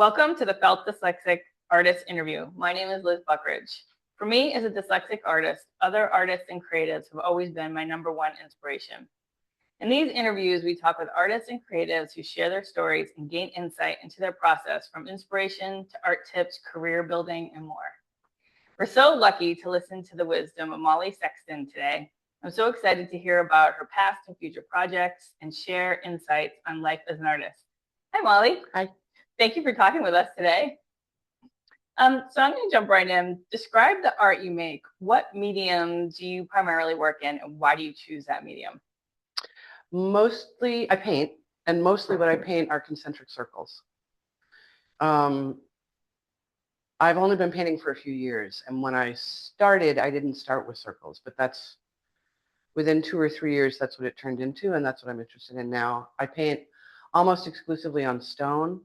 Welcome to the Felt Dyslexic Artist Interview. My name is Liz Buckridge. For me, as a dyslexic artist, other artists and creatives have always been my number one inspiration. In these interviews, we talk with artists and creatives who share their stories and gain insight into their process, from inspiration to art tips, career building, and more. We're so lucky to listen to the wisdom of Molly Sexton today. I'm so excited to hear about her past and future projects and share insights on life as an artist. Hi, Molly. Hi. Thank you for talking with us today. So I'm going to jump right in. Describe the art you make. What medium do you primarily work in, and why do you choose that medium? Mostly I paint, and mostly what I paint are concentric circles. I've only been painting for a few years, and when I started, I didn't start with circles, but that's within 2 or 3 years, that's what it turned into, and that's what I'm interested in now. I paint almost exclusively on stone,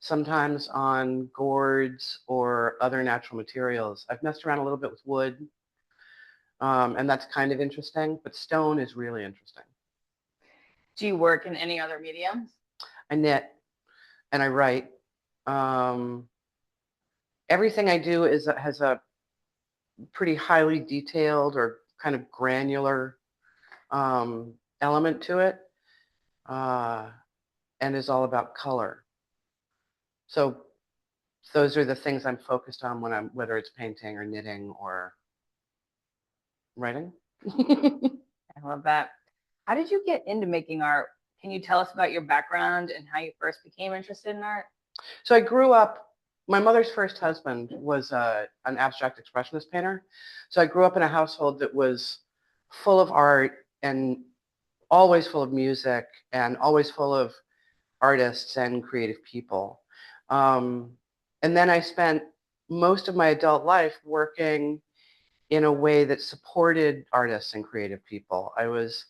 sometimes on gourds or other natural materials. I've messed around a little bit with wood, and that's kind of interesting, but stone is really interesting. Do you work in any other mediums? I knit and I write. Everything I do has a pretty highly detailed or kind of granular element to it, and is all about color. So those are the things I'm focused on whether it's painting or knitting or writing. I love that. How did you get into making art? Can you tell us about your background and how you first became interested in art? So I grew up, my mother's first husband was an abstract expressionist painter. So I grew up in a household that was full of art and always full of music and always full of artists and creative people. And then I spent most of my adult life working in a way that supported artists and creative people. I was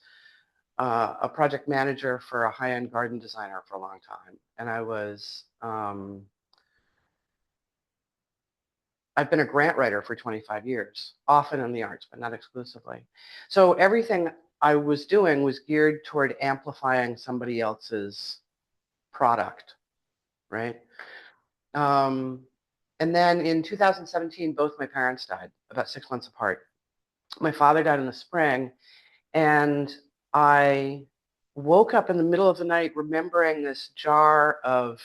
a project manager for a high-end garden designer for a long time. And I've been a grant writer for 25 years, often in the arts, but not exclusively. So everything I was doing was geared toward amplifying somebody else's product, right? And then in 2017, both my parents died, about 6 months apart. My father died in the spring, and I woke up in the middle of the night remembering this jar of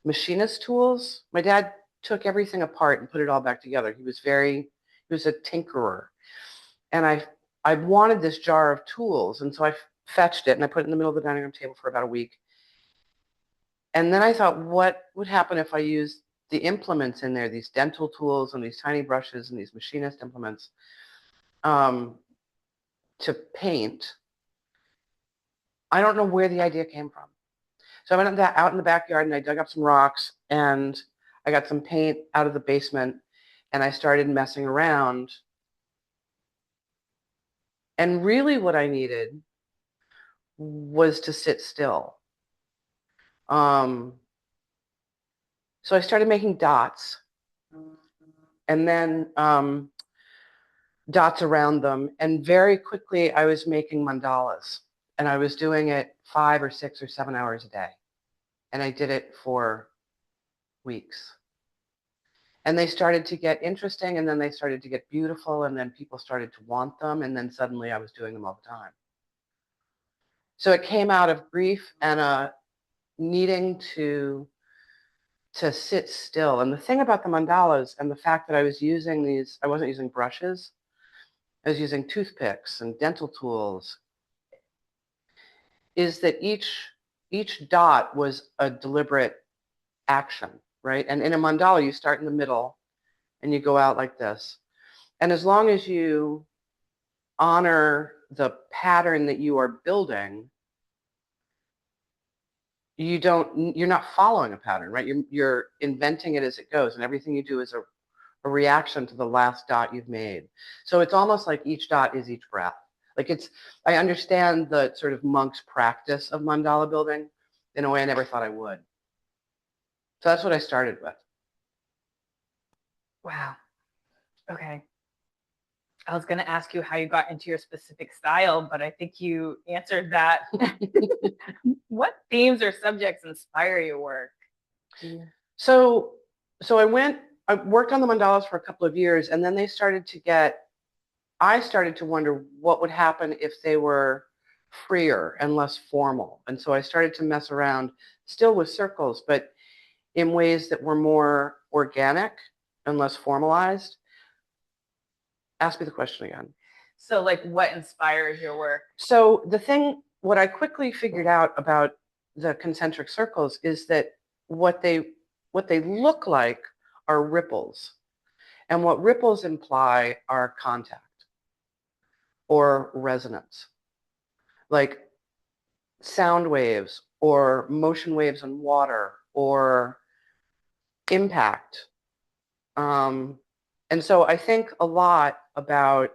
machinist tools. My dad took everything apart and put it all back together. He was a tinkerer. And I wanted this jar of tools, and so I fetched it and I put it in the middle of the dining room table for about a week. And then I thought, what would happen if I used the implements in there, these dental tools and these tiny brushes and these machinist implements, to paint? I don't know where the idea came from. So I went out in the backyard and I dug up some rocks and I got some paint out of the basement and I started messing around. And really what I needed was to sit still. So I started making dots and then dots around them. And very quickly I was making mandalas, and I was doing it 5 or 6 or 7 hours a day. And I did it for weeks. And they started to get interesting, and then they started to get beautiful, and then people started to want them, and then suddenly I was doing them all the time. So it came out of grief and a needing to sit still. And the thing about the mandalas and the fact that I was using these, I wasn't using brushes, I was using toothpicks and dental tools, is that each dot was a deliberate action, right? And in a mandala, you start in the middle and you go out like this. And as long as you honor the pattern that you are building, you're not following a pattern, right? You're inventing it as it goes, and everything you do is a reaction to the last dot you've made. So it's almost like each dot is each breath. Like I understand the sort of monk's practice of mandala building in a way I never thought I would. So that's what I started with. Wow. Okay. I was going to ask you how you got into your specific style, but I think you answered that. What themes or subjects inspire your work? So I worked on the mandalas for a couple of years, and then I started to wonder what would happen if they were freer and less formal. And so I started to mess around still with circles, but in ways that were more organic and less formalized. Ask me the question again. So like what inspires your work? So what I quickly figured out about the concentric circles is that what they look like are ripples. And what ripples imply are contact or resonance, like sound waves or motion waves in water or impact. And so I think a lot about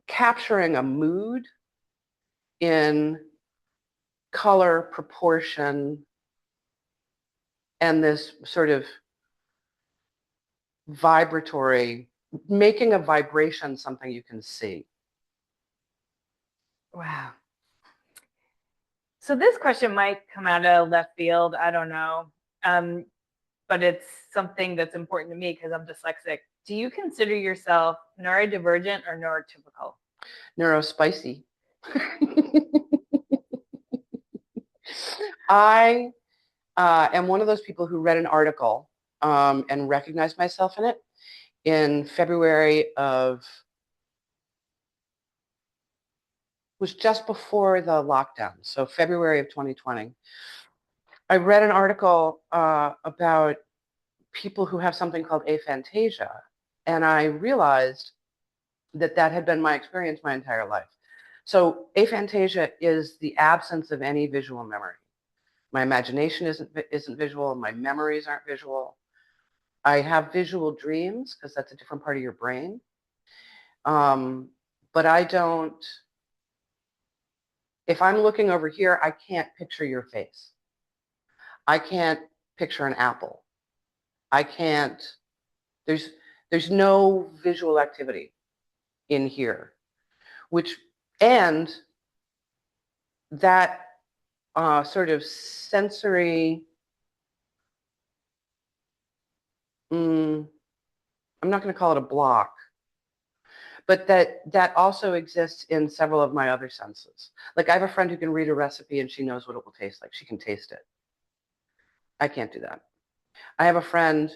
capturing a mood in color, proportion, and this sort of vibratory, making a vibration something you can see. Wow. So this question might come out of left field. I don't know. But it's something that's important to me because I'm dyslexic. Do you consider yourself neurodivergent or neurotypical? Neurospicy. I am one of those people who read an article and recognized myself in it in February was just before the lockdown, so February of 2020. I read an article about people who have something called aphantasia, and I realized that had been my experience my entire life. So aphantasia is the absence of any visual memory. My imagination isn't visual. My memories aren't visual. I have visual dreams because that's a different part of your brain. But I don't, if I'm looking over here, I can't picture your face. I can't picture an apple. I can't, there's no visual activity in here, and that sort of sensory, I'm not going to call it a block, but that also exists in several of my other senses. Like I have a friend who can read a recipe and she knows what it will taste like. She can taste it. I can't do that. I have a friend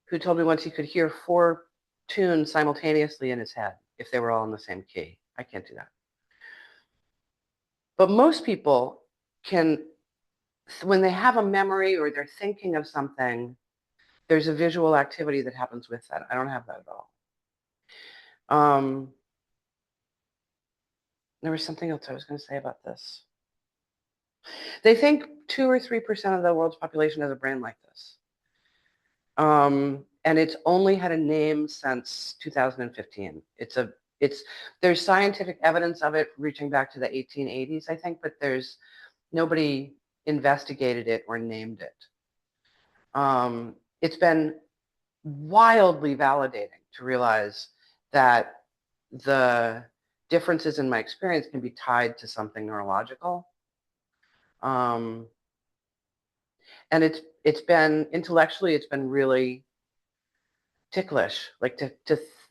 who told me once he could hear 4 tunes simultaneously in his head if they were all in the same key. I can't do that. But most people can, when they have a memory or they're thinking of something, there's a visual activity that happens with that. I don't have that at all. There was something else I was going to say about this. They think 2 or 3% of the world's population has a brain like this. And it's only had a name since 2015. There's scientific evidence of it reaching back to the 1880s, I think, but nobody investigated it or named it. It's been wildly validating to realize that the differences in my experience can be tied to something neurological. And it's been intellectually, it's been really ticklish, like to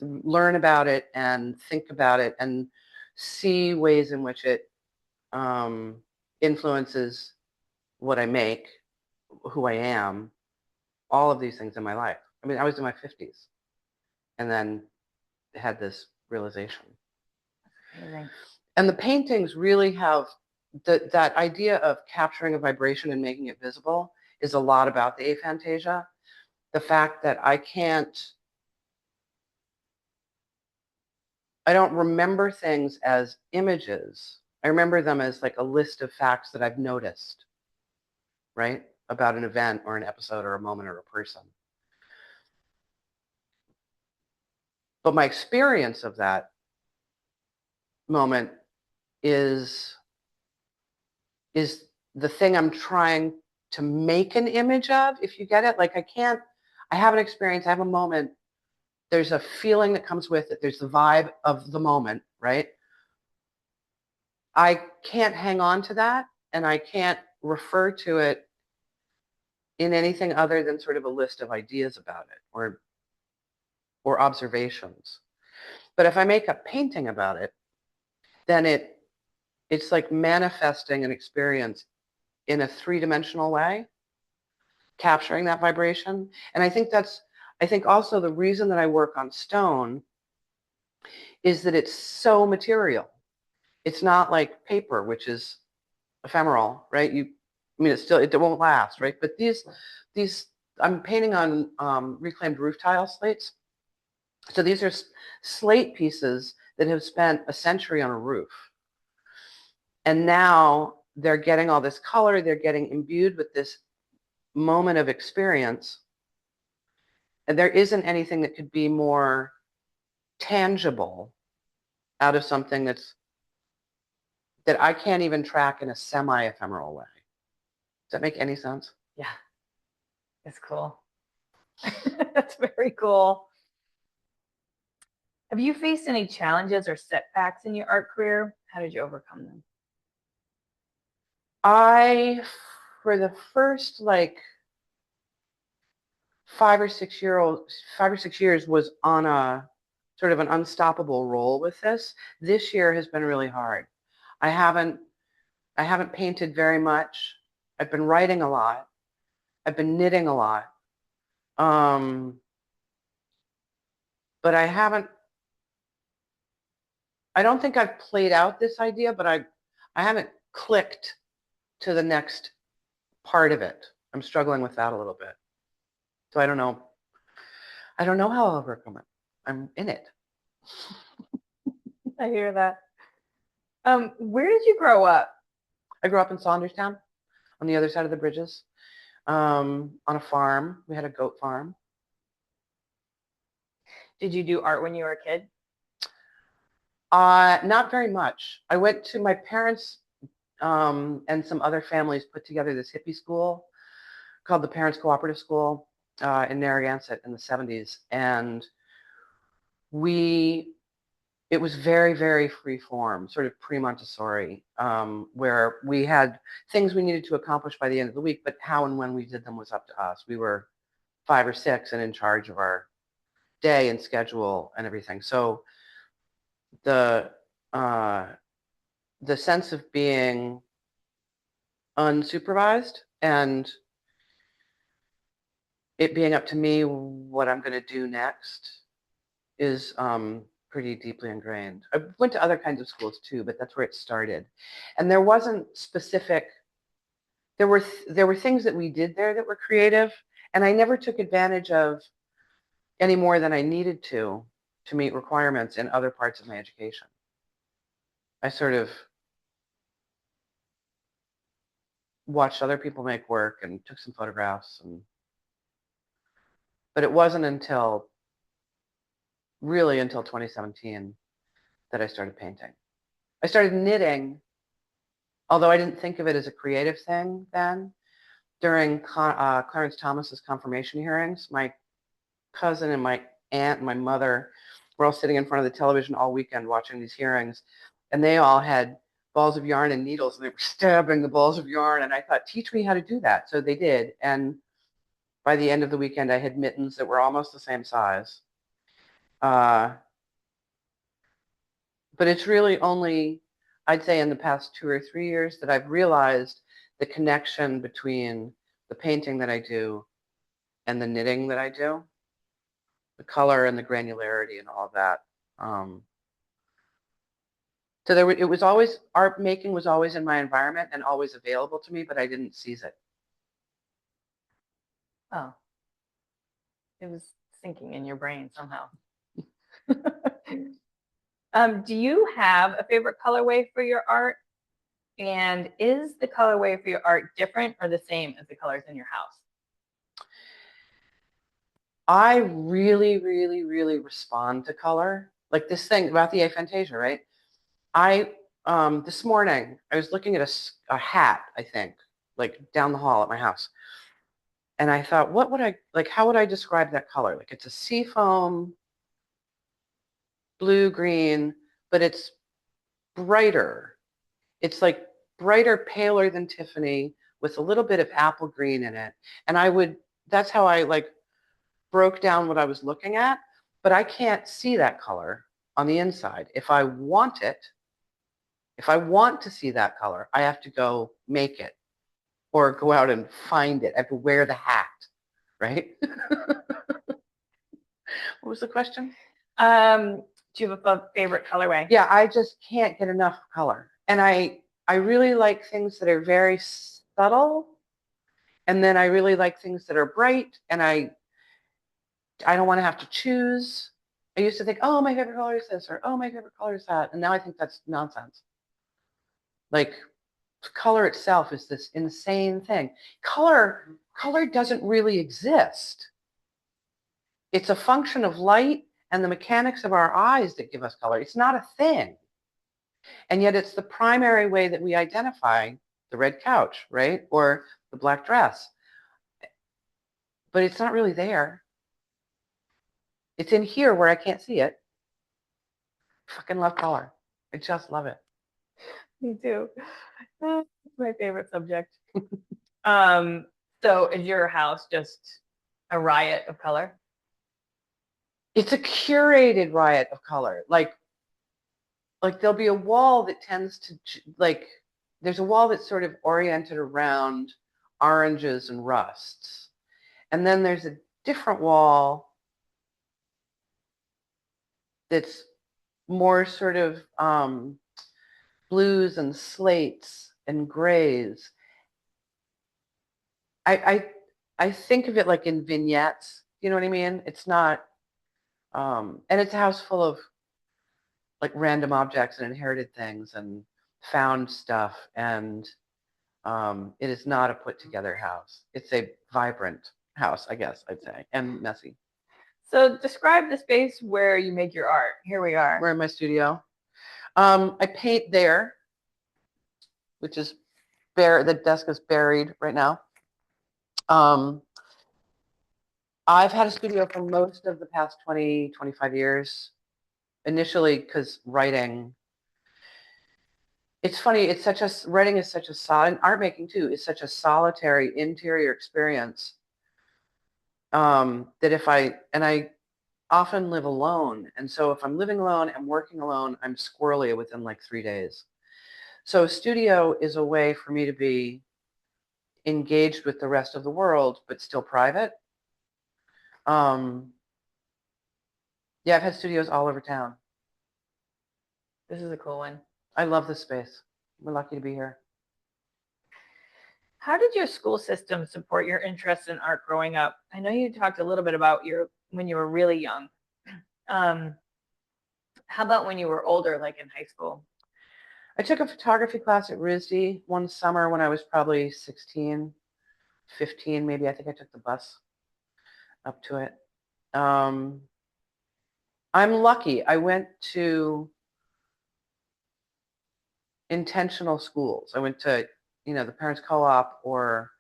learn about it and think about it and see ways in which it influences what I make, who I am, all of these things in my life. I mean, I was in my 50s and then had this realization. Amazing. And the paintings really have that idea of capturing a vibration and making it visible is a lot about the aphantasia. The fact that I don't remember things as images. I remember them as like a list of facts that I've noticed, right? About an event or an episode or a moment or a person. But my experience of that moment is the thing I'm trying to make an image of, if you get it. Like I have an experience, I have a moment, there's a feeling that comes with it, there's the vibe of the moment, right? I can't hang on to that and I can't refer to it in anything other than sort of a list of ideas about it or observations. But if I make a painting about it, then it's like manifesting an experience in a three-dimensional way, capturing that vibration. And I think also the reason that I work on stone is that it's so material. It's not like paper, which is ephemeral, right? I mean, it won't last, right? But these, I'm painting on reclaimed roof tile slates. So these are slate pieces that have spent a century on a roof. And now they're getting all this color, they're getting imbued with this moment of experience. And there isn't anything that could be more tangible out of something that I can't even track in a semi-ephemeral way. Does that make any sense? Yeah, it's cool. That's very cool. Have you faced any challenges or setbacks in your art career? How did you overcome them? For the first like 5 or 6 years was on a sort of an unstoppable roll with this. This year has been really hard. I haven't I haven't painted very much. I've been writing a lot. I've been knitting a lot. Um, but I don't think I've played out this idea, but I haven't clicked to the next part of it. I'm struggling with that a little bit. So I don't know. I don't know how I'll overcome it. I'm in it. I hear that. Where did you grow up? I grew up in Saunderstown on the other side of the bridges, on a farm. We had a goat farm. Did you do art when you were a kid? Not very much. I went to my parents and some other families put together this hippie school called the Parents Cooperative School in Narragansett in the 70s. And it was very, very free form, sort of pre-Montessori, where we had things we needed to accomplish by the end of the week, but how and when we did them was up to us. We were 5 or 6 and in charge of our day and schedule and everything. So the sense of being unsupervised and it being up to me what I'm going to do next is pretty deeply ingrained. I went to other kinds of schools too, but that's where it started. And there wasn't specific. There were things that we did there that were creative, and I never took advantage of any more than I needed to meet requirements in other parts of my education. I sort of watched other people make work and took some photographs, but it wasn't until 2017 that I started painting. I started knitting, although I didn't think of it as a creative thing then. During Clarence Thomas's confirmation hearings, my cousin and my aunt and my mother were all sitting in front of the television all weekend watching these hearings, and they all had balls of yarn and needles, and they were stabbing the balls of yarn, and I thought, teach me how to do that. So they did, and by the end of the weekend, I had mittens that were almost the same size. But it's really only, I'd say in the past 2 or 3 years that I've realized the connection between the painting that I do and the knitting that I do, the color and the granularity and all of that. So it was always, art making was always in my environment and always available to me, but I didn't seize it. Oh, it was sinking in your brain somehow. Do you have a favorite colorway for your art? And is the colorway for your art different or the same as the colors in your house? I really, really, really respond to color. Like this thing about the aphantasia, right? This morning, I was looking at a hat, I think, like down the hall at my house. And I thought, how would I describe that color? Like it's a seafoam, blue-green, but it's brighter. It's like brighter, paler than Tiffany with a little bit of apple green in it. And that's how I like broke down what I was looking at, but I can't see that color on the inside. If I want to see that color, I have to go make it or go out and find it. I have to wear the hat, right? What was the question? Do you have a favorite colorway? Yeah, I just can't get enough color. And I really like things that are very subtle. And then I really like things that are bright. And I don't want to have to choose. I used to think, oh, my favorite color is this, or oh, my favorite color is that. And now I think that's nonsense. Like color itself is this insane thing. Color doesn't really exist. It's a function of light and the mechanics of our eyes that give us color. It's not a thing. And yet it's the primary way that we identify the red couch, right? Or the black dress. But it's not really there. It's in here where I can't see it. I fucking love color. I just love it. Me too. It's my favorite subject. So is your house just a riot of color? It's a curated riot of color. Like there'll be a wall that tends to there's a wall that's sort of oriented around oranges and rusts. And then there's a different wall that's more sort of blues and slates and grays. I think of it like in vignettes. You know what I mean? It's not, and it's a house full of like random objects and inherited things and found stuff. And it is not a put together house. It's a vibrant house, I guess I'd say, and messy. So describe the space where you make your art. Here we are. We're in my studio. I paint there, which is bare. The desk is buried right now. I've had a studio for most of the past 20, 25 years. Initially, because writing, it's funny, writing is such a and art making too, is such a solitary interior experience that I often live alone. And so if I'm living alone and working alone, I'm squirrely within like 3 days. So studio is a way for me to be engaged with the rest of the world, but still private. Yeah, I've had studios all over town. This is a cool one. I love this space. We're lucky to be here. How did your school system support your interest in art growing up? I know you talked a little bit about when you were really young. How about when you were older, like in high school? I took a photography class at RISD one summer when I was probably 16, 15, maybe. I think I took the bus up to it. I'm lucky. I went to intentional schools. I went to, the Parents Co-op or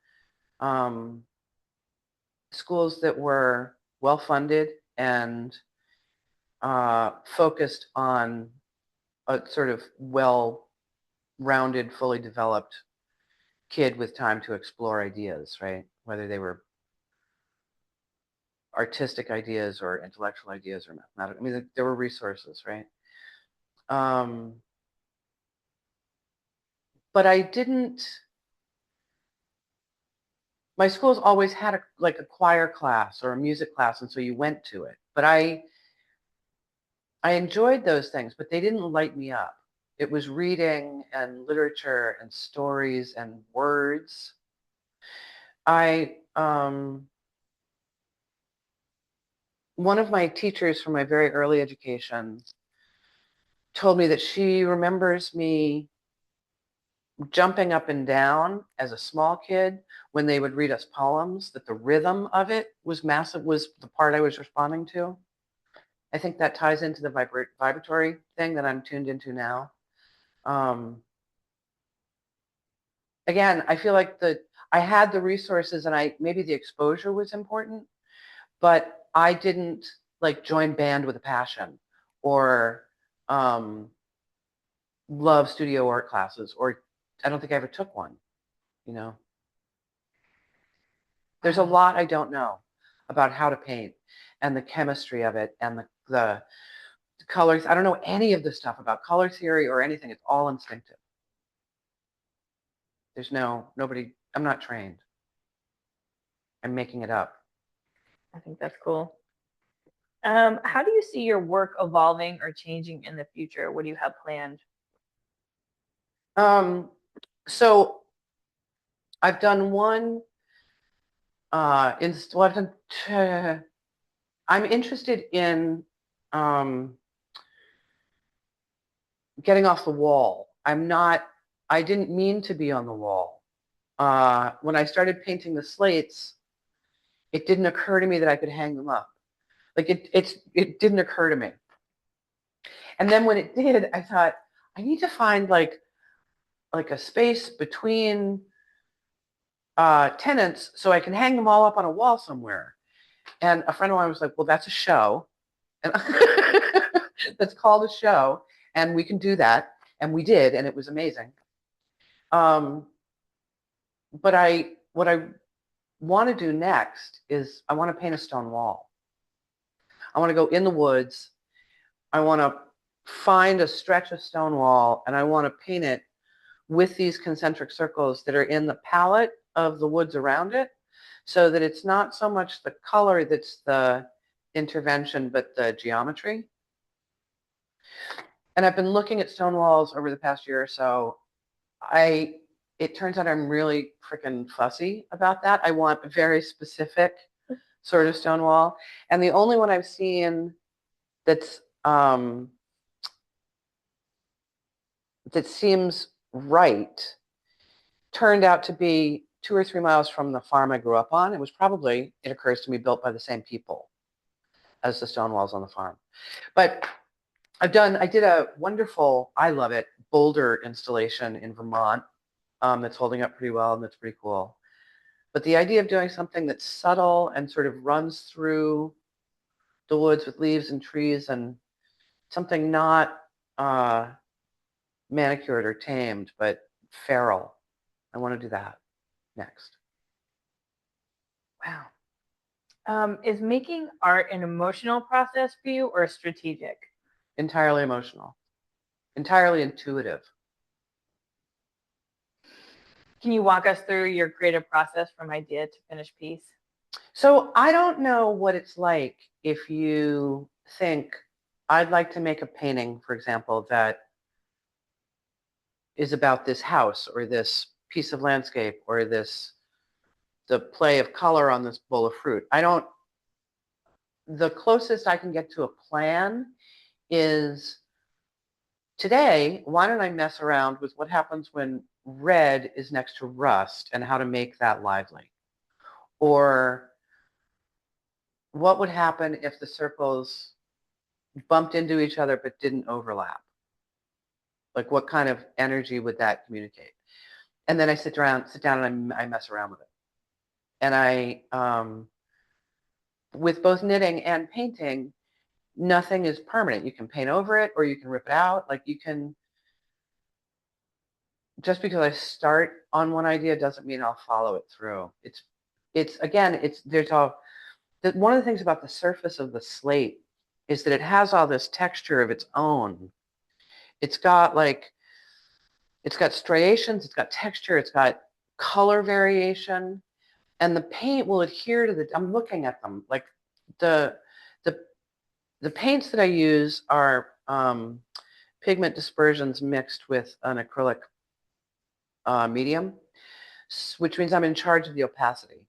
schools that were well-funded and focused on a sort of well-rounded, fully developed kid with time to explore ideas, right? Whether they were artistic ideas or intellectual ideas or mathematical. I mean, there were resources, right? But my schools always had a choir class or a music class, and so you went to it. But I enjoyed those things, but they didn't light me up. It was reading and literature and stories and words. One of my teachers from my very early education told me that she remembers me jumping up and down as a small kid when they would read us poems, that the rhythm of it was massive, was the part I was responding to. I think that ties into the vibratory thing that I'm tuned into now. Again, I feel like I had the resources and maybe the exposure was important, but I didn't like join band with a passion or love studio art classes, or I don't think I ever took one, There's a lot I don't know about how to paint and the chemistry of it and the colors. I don't know any of the stuff about color theory or anything. It's all instinctive. There's nobody, I'm not trained. I'm making it up. I think that's cool. How do you see your work evolving or changing in the future? What do you have planned? So I've done one, well, I've done, I'm interested in getting off the wall. I didn't mean to be on the wall. When I started painting the slates, it didn't occur to me that I could hang them up. Like it didn't occur to me. And then when it did, I thought, I need to find like a space between tenants so I can hang them all up on a wall somewhere. And a friend of mine was like, well, that's a show. And that's called a show. And we can do that. And we did. And it was amazing. But what I want to do next is I want to paint a stone wall. I want to go in the woods. I want to find a stretch of stone wall and I want to paint it with these concentric circles that are in the palette of the woods around it, so that it's not so much the color that's the intervention, but the geometry. And I've been looking at stone walls over the past year or so. It turns out I'm really freaking fussy about that. I want a very specific sort of stone wall. And the only one I've seen that's that seems right turned out to be 2 or 3 miles from the farm I grew up on. It was probably, it occurs to me, built by the same people as the stone walls on the farm. But I did a wonderful, I love it, boulder installation in Vermont that's holding up pretty well and that's pretty cool. But the idea of doing something that's subtle and sort of runs through the woods with leaves and trees and something not manicured or tamed, but feral. I want to do that next. Wow. Is making art an emotional process for you or strategic? Entirely emotional, entirely intuitive. Can you walk us through your creative process from idea to finished piece? So I don't know what it's like if you think, I'd like to make a painting, for example, that is about this house or this piece of landscape or the play of color on this bowl of fruit. The closest I can get to a plan is today, why don't I mess around with what happens when red is next to rust and how to make that lively? Or what would happen if the circles bumped into each other but didn't overlap? Like what kind of energy would that communicate? And then I sit down and I mess around with it. And with both knitting and painting, nothing is permanent. You can paint over it or you can rip it out. Like you can, just because I start on one idea doesn't mean I'll follow it through. One of the things about the surface of the slate is that it has all this texture of its own. It's got striations, it's got texture, it's got color variation, and the paint will adhere to I'm looking at them, like the paints that I use are pigment dispersions mixed with an acrylic medium, which means I'm in charge of the opacity.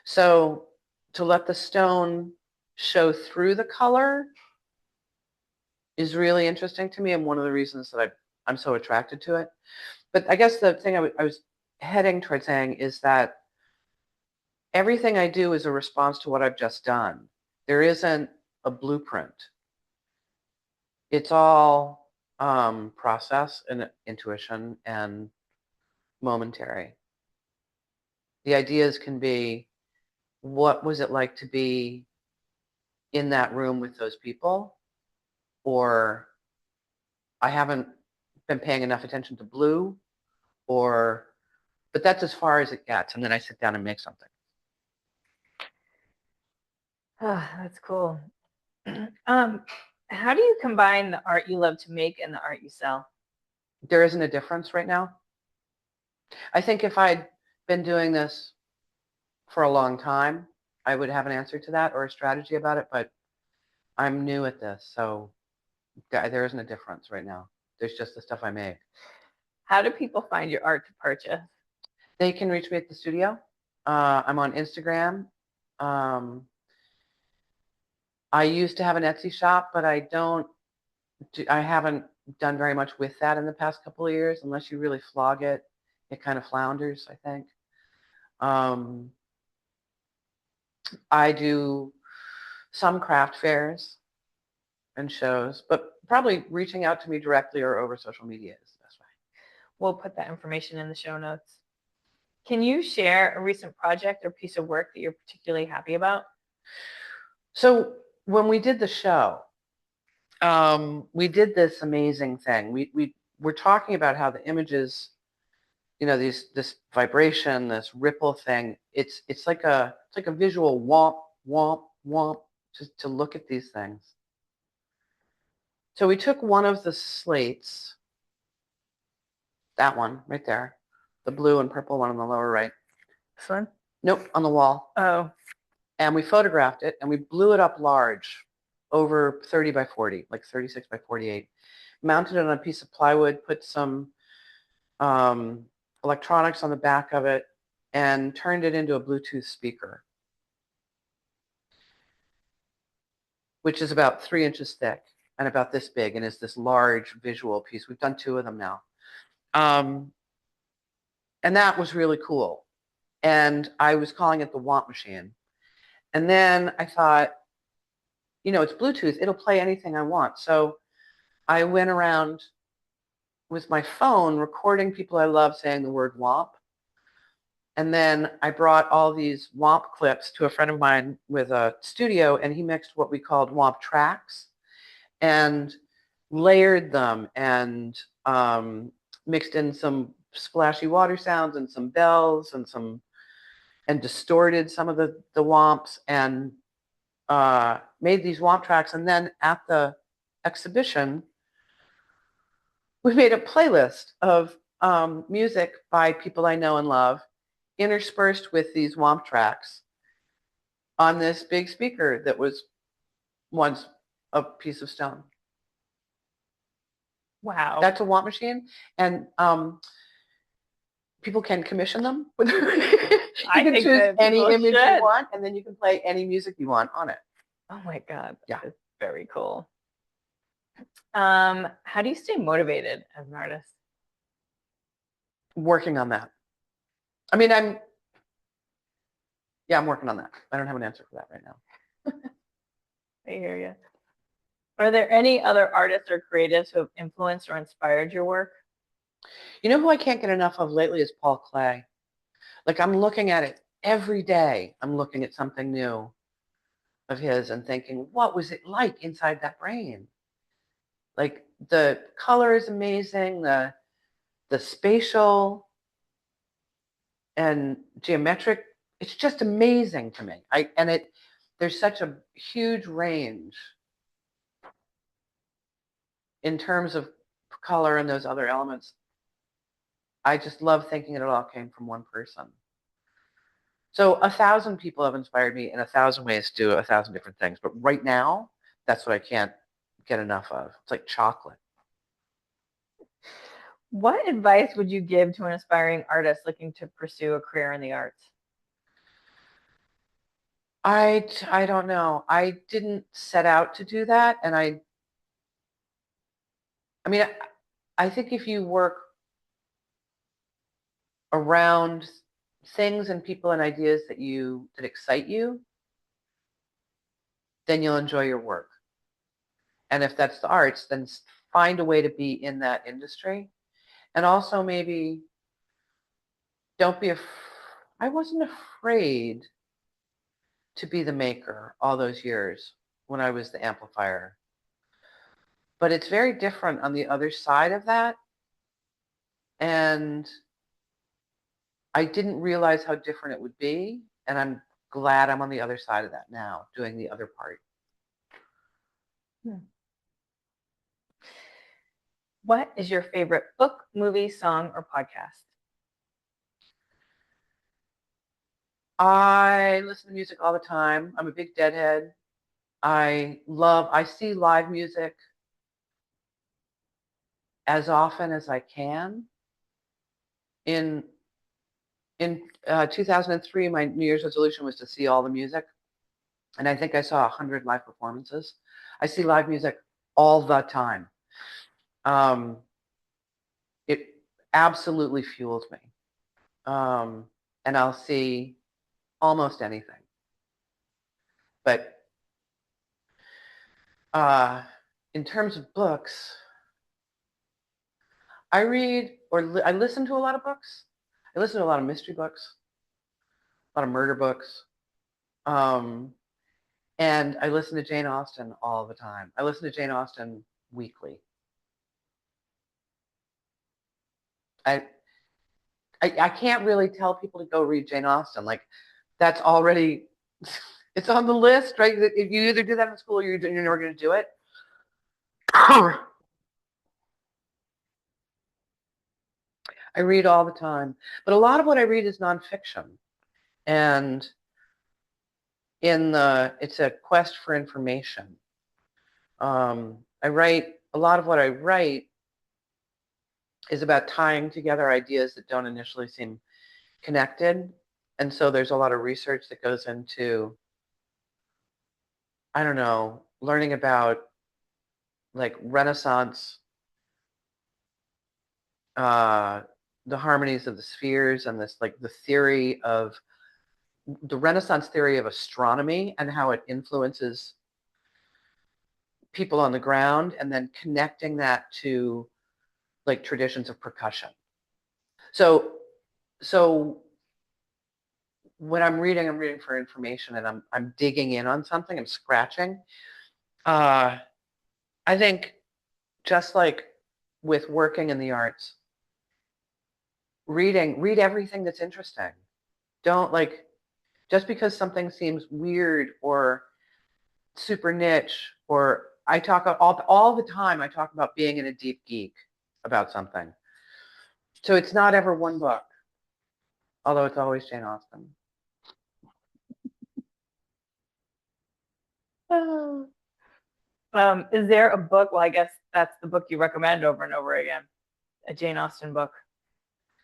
So to let the stone show through the color is really interesting to me, and one of the reasons that I'm so attracted to it. But I guess the thing I was heading towards saying is that everything I do is a response to what I've just done. There isn't a blueprint. It's all process and intuition and momentary. The ideas can be, what was it like to be in that room with those people? Or I haven't been paying enough attention to blue, but that's as far as it gets. And then I sit down and make something. Oh, that's cool. How do you combine the art you love to make and the art you sell? There isn't a difference right now. I think if I'd been doing this for a long time, I would have an answer to that or a strategy about it, but I'm new at this, so there isn't a difference right now. There's just the stuff I make. How do people find your art to purchase? They can reach me at the studio. I'm on Instagram. Um, I used to have an Etsy shop, but I haven't done very much with that in the past couple of years. Unless you really flog it, it kind of flounders, I think. Um, I do some craft fairs and shows, but probably reaching out to me directly or over social media is the best way. We'll put that information in the show notes. Can you share a recent project or piece of work that you're particularly happy about? So when we did the show, we did this amazing thing. We were talking about how the images, this vibration, this ripple thing. It's like a visual womp womp womp just to look at these things. So we took one of the slates, that one right there, the blue and purple one on the lower right. This one? Nope, on the wall. Oh, And we photographed it and we blew it up large, over 30 by 40, like 36 by 48. Mounted it on a piece of plywood, put some electronics on the back of it, and turned it into a Bluetooth speaker, which is about 3 inches thick and about this big, and is this large visual piece. We've done 2 of them now. And that was really cool. And I was calling it the Womp Machine. And then I thought, it's Bluetooth. It'll play anything I want. So I went around with my phone recording people I love saying the word Womp. And then I brought all these Womp clips to a friend of mine with a studio, and he mixed what we called Womp tracks and layered them and mixed in some splashy water sounds and some bells and distorted some of the Womps and made these Womp tracks. And then at the exhibition, we made a playlist of music by people I know and love, interspersed with these Womp tracks on this big speaker that was once a piece of stone. wow. That's a Womp machine, and people can commission them. You can choose any image you want, and then you can play any music you want on it. Oh my God. Yeah. That's very cool. How do you stay motivated as an artist? Working on that. I mean, I'm working on that. I don't have an answer for that right now. I hear you. Are there any other artists or creatives who have influenced or inspired your work? You know who I can't get enough of lately is Paul Klee. Like, I'm looking at it every day. I'm looking at something new of his and thinking, what was it like inside that brain? Like, the color is amazing, the spatial and geometric, it's just amazing to me. There's such a huge range in terms of color and those other elements. I just love thinking it all came from one person. So 1,000 people have inspired me in 1,000 ways to do 1,000 different things. But right now, that's what I can't get enough of. It's like chocolate. What advice would you give to an aspiring artist looking to pursue a career in the arts? I don't know. I didn't set out to do that. And I mean, I think if you work around things and people and ideas that excite you, then you'll enjoy your work. And if that's the arts, then find a way to be in that industry. And also maybe don't be I wasn't afraid to be the maker all those years when I was the amplifier. But it's very different on the other side of that. And I didn't realize how different it would be. And I'm glad I'm on the other side of that now, doing the other part. What is your favorite book, movie, song, or podcast? I listen to music all the time. I'm a big Deadhead. I see live music as often as I can. In 2003, my New Year's resolution was to see all the music. And I think I saw 100 live performances. I see live music all the time. It absolutely fuels me. And I'll see almost anything. But in terms of books, I listen to a lot of books. I listen to a lot of mystery books, a lot of murder books. And I listen to Jane Austen all the time. I listen to Jane Austen weekly. I can't really tell people to go read Jane Austen. Like, that's already, it's on the list, right? If you either do that in school or you're never going to do it. I read all the time. But a lot of what I read is nonfiction. And it's a quest for information. A lot of what I write is about tying together ideas that don't initially seem connected. And so there's a lot of research that goes into, I don't know, learning about like Renaissance, the harmonies of the spheres, and this, like, the Renaissance theory of astronomy and how it influences people on the ground, and then connecting that to like traditions of percussion. So when I'm reading for information, and I'm digging in on something, I'm scratching. I think, just like with working in the arts, read everything that's interesting. Don't, like, just because something seems weird or super niche, or I talk all the time, I talk about being in a deep geek about something. So it's not ever one book, although it's always Jane Austen. Is there a book? Well, I guess that's the book you recommend over and over again, a Jane Austen book.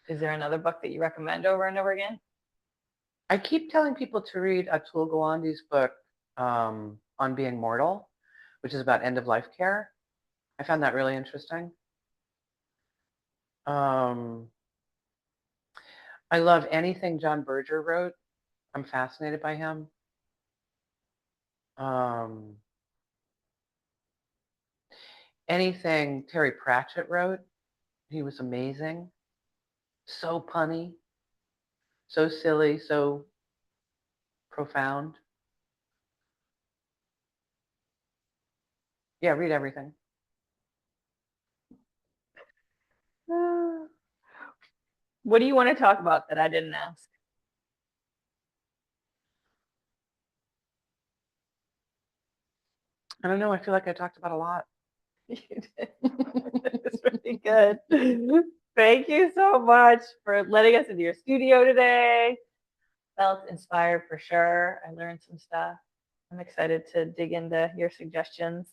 Is there another book that you recommend over and over again? I keep telling people to read Atul Gawande's book, On Being Mortal, which is about end-of-life care. I found that really interesting. I love anything John Berger wrote. I'm fascinated by him. Anything Terry Pratchett wrote, he was amazing. So punny, so silly, so profound. Yeah, read everything. What do you want to talk about that I didn't ask? I don't know. I feel like I talked about a lot. You did. It's really good. Thank you so much for letting us into your studio today. Felt inspired for sure. I learned some stuff. I'm excited to dig into your suggestions,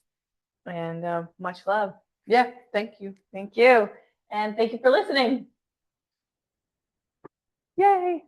and much love. Yeah, thank you. Thank you. And thank you for listening. Yay.